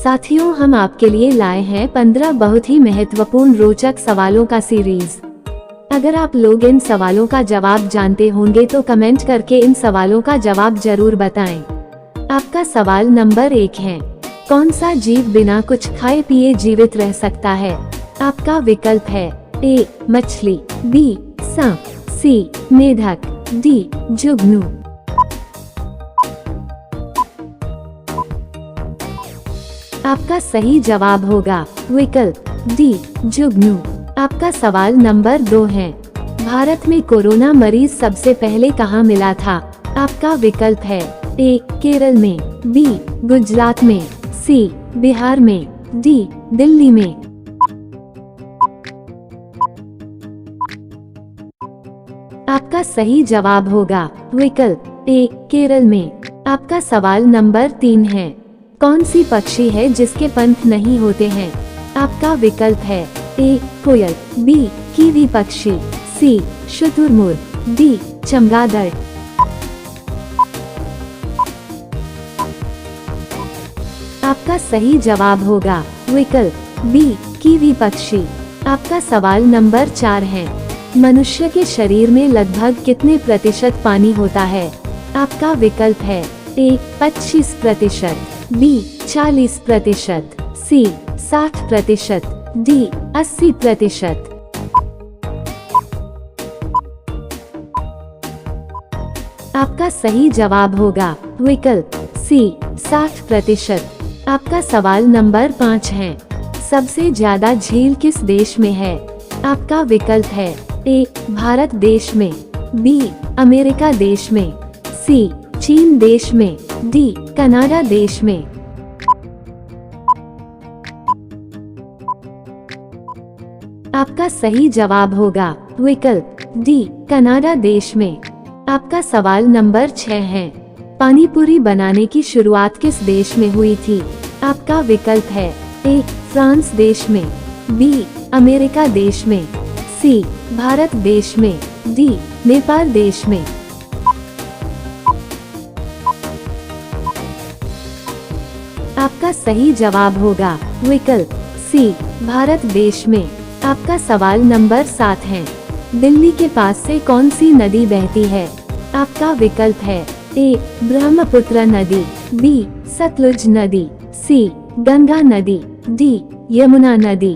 साथियों, हम आपके लिए लाए हैं 15 बहुत ही महत्वपूर्ण रोचक सवालों का सीरीज। अगर आप लोग इन सवालों का जवाब जानते होंगे तो कमेंट करके इन सवालों का जवाब जरूर बताएं। आपका सवाल नंबर 1 है, कौन सा जीव बिना कुछ खाए पिए जीवित रह सकता है? आपका विकल्प है ए मछली, बी सांप, सी मेढक, डी जुगनू। आपका सही जवाब होगा विकल्प डी जुगनू। आपका सवाल नंबर 2 है, भारत में कोरोना मरीज सबसे पहले कहाँ मिला था? आपका विकल्प है ए केरल में, बी गुजरात में, सी बिहार में, डी दिल्ली में। आपका सही जवाब होगा विकल्प ए केरल में। आपका सवाल नंबर 3 है, कौन सी पक्षी है जिसके पंख नहीं होते हैं? आपका विकल्प है ए कोयल, बी कीवी पक्षी, सी शुतुरमुर्ग, डी चमगादड़। आपका सही जवाब होगा विकल्प बी कीवी पक्षी। आपका सवाल नंबर 4 है, मनुष्य के शरीर में लगभग कितने प्रतिशत पानी होता है? आपका विकल्प है ए 25%, बी 40%, सी 60%, डी 80%। आपका सही जवाब होगा विकल्प सी 60%। आपका सवाल नंबर 5 है, सबसे ज्यादा झील किस देश में है? आपका विकल्प है ए भारत देश में, बी अमेरिका देश में, सी चीन देश में, डी कनाडा देश में। आपका सही जवाब होगा विकल्प डी कनाडा देश में। आपका सवाल नंबर 6 है, पानी पूरी बनाने की शुरुआत किस देश में हुई थी? आपका विकल्प है ए फ्रांस देश में, बी अमेरिका देश में, सी भारत देश में, डी नेपाल देश में। आपका सही जवाब होगा विकल्प सी भारत देश में। आपका सवाल नंबर 7 है, दिल्ली के पास से कौन सी नदी बहती है? आपका विकल्प है ए ब्रह्मपुत्र नदी, बी सतलुज नदी, सी गंगा नदी, डी यमुना नदी।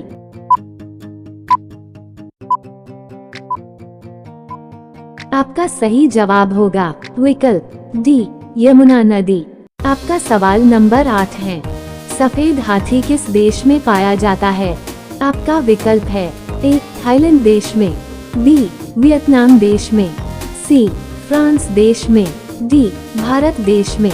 आपका सही जवाब होगा विकल्प डी यमुना नदी। आपका सवाल नंबर 8 है, सफेद हाथी किस देश में पाया जाता है? आपका विकल्प है ए थाईलैंड देश में, बी वियतनाम देश में, सी फ्रांस देश में, डी भारत देश में।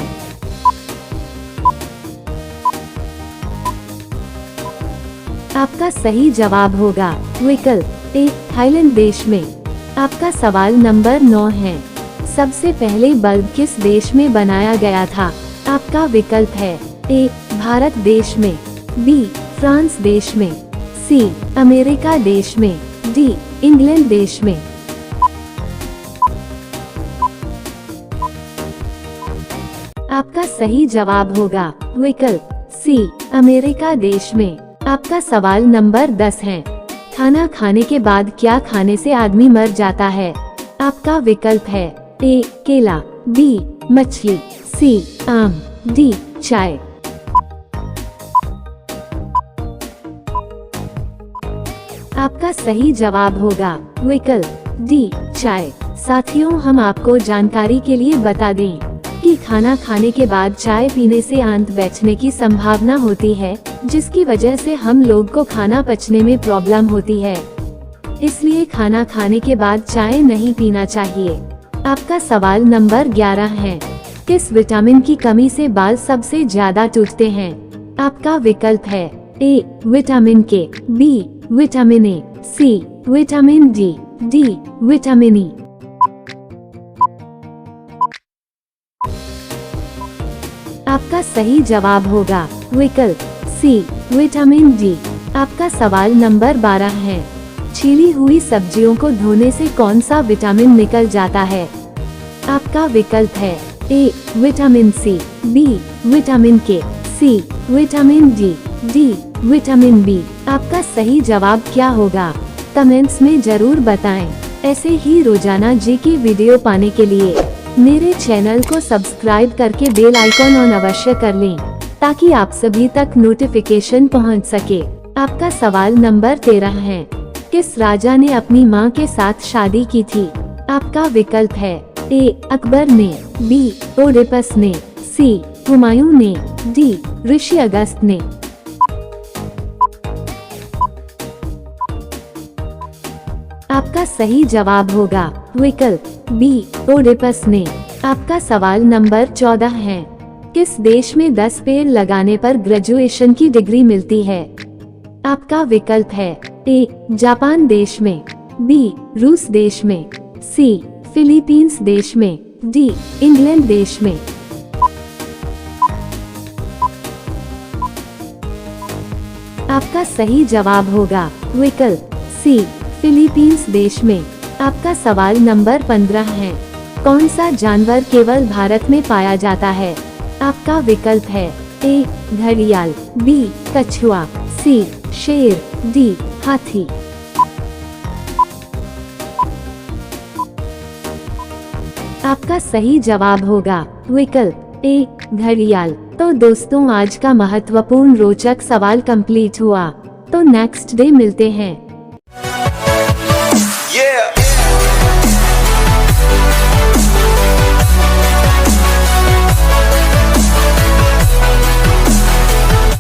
आपका सही जवाब होगा विकल्प ए थाईलैंड देश में। आपका सवाल नंबर 9 है, सबसे पहले बल्ब किस देश में बनाया गया था? आपका विकल्प है ए भारत देश में, बी फ्रांस देश में, सी अमेरिका देश में, डी इंग्लैंड देश में। आपका सही जवाब होगा विकल्प सी अमेरिका देश में। आपका सवाल नंबर 10 है, खाना खाने के बाद क्या खाने से आदमी मर जाता है? आपका विकल्प है ए केला, बी मछली, सी आम, डी चाय। आपका सही जवाब होगा विकल्प डी चाय। साथियों, हम आपको जानकारी के लिए बता दें कि खाना खाने के बाद चाय पीने से आंत बैठने की संभावना होती है, जिसकी वजह से हम लोग को खाना पचने में प्रॉब्लम होती है। इसलिए खाना खाने के बाद चाय नहीं पीना चाहिए। आपका सवाल नंबर 11 है, किस विटामिन की कमी से बाल सबसे ज्यादा टूटते हैं? आपका विकल्प है A vitamin K, B vitamin A, C vitamin D, D vitamin E. आपका सही जवाब होगा विकल्प सी विटामिन डी। आपका सवाल नंबर 12 है, छीली हुई सब्जियों को धोने से कौन सा विटामिन निकल जाता है? आपका विकल्प है A vitamin C, B vitamin K, C vitamin D, D vitamin B. आपका सही जवाब क्या होगा? कमेंट्स में जरूर बताएं। ऐसे ही रोजाना जीके वीडियो पाने के लिए मेरे चैनल को सब्सक्राइब करके बेल आइकॉन ऑन अवश्य कर लें, ताकि आप सभी तक नोटिफिकेशन पहुंच सके। आपका सवाल नंबर 13 है, किस राजा ने अपनी मां के साथ शादी की थी? आपका विकल्प है ए अकबर ने, बी ओडिपस ने, सी हुमायूं ने, डी ऋषि अगस्त ने। आपका सही जवाब होगा विकल्प बी ओडिपस ने। आपका सवाल नंबर 14 है, किस देश में 10 पेड़ लगाने पर ग्रेजुएशन की डिग्री मिलती है? आपका विकल्प है ए जापान देश में, बी रूस देश में, सी फिलीपींस देश में, डी इंग्लैंड देश में। आपका सही जवाब होगा विकल्प सी फिलीपींस देश में। आपका सवाल नंबर 15 है, कौन सा जानवर केवल भारत में पाया जाता है? आपका विकल्प है ए घड़ियाल, बी कछुआ, सी शेर, डी हाथी। आपका सही जवाब होगा विकल्प ए घड़ियाल। तो दोस्तों, आज का महत्वपूर्ण रोचक सवाल कंप्लीट हुआ। तो नेक्स्ट डे मिलते हैं। Yeah.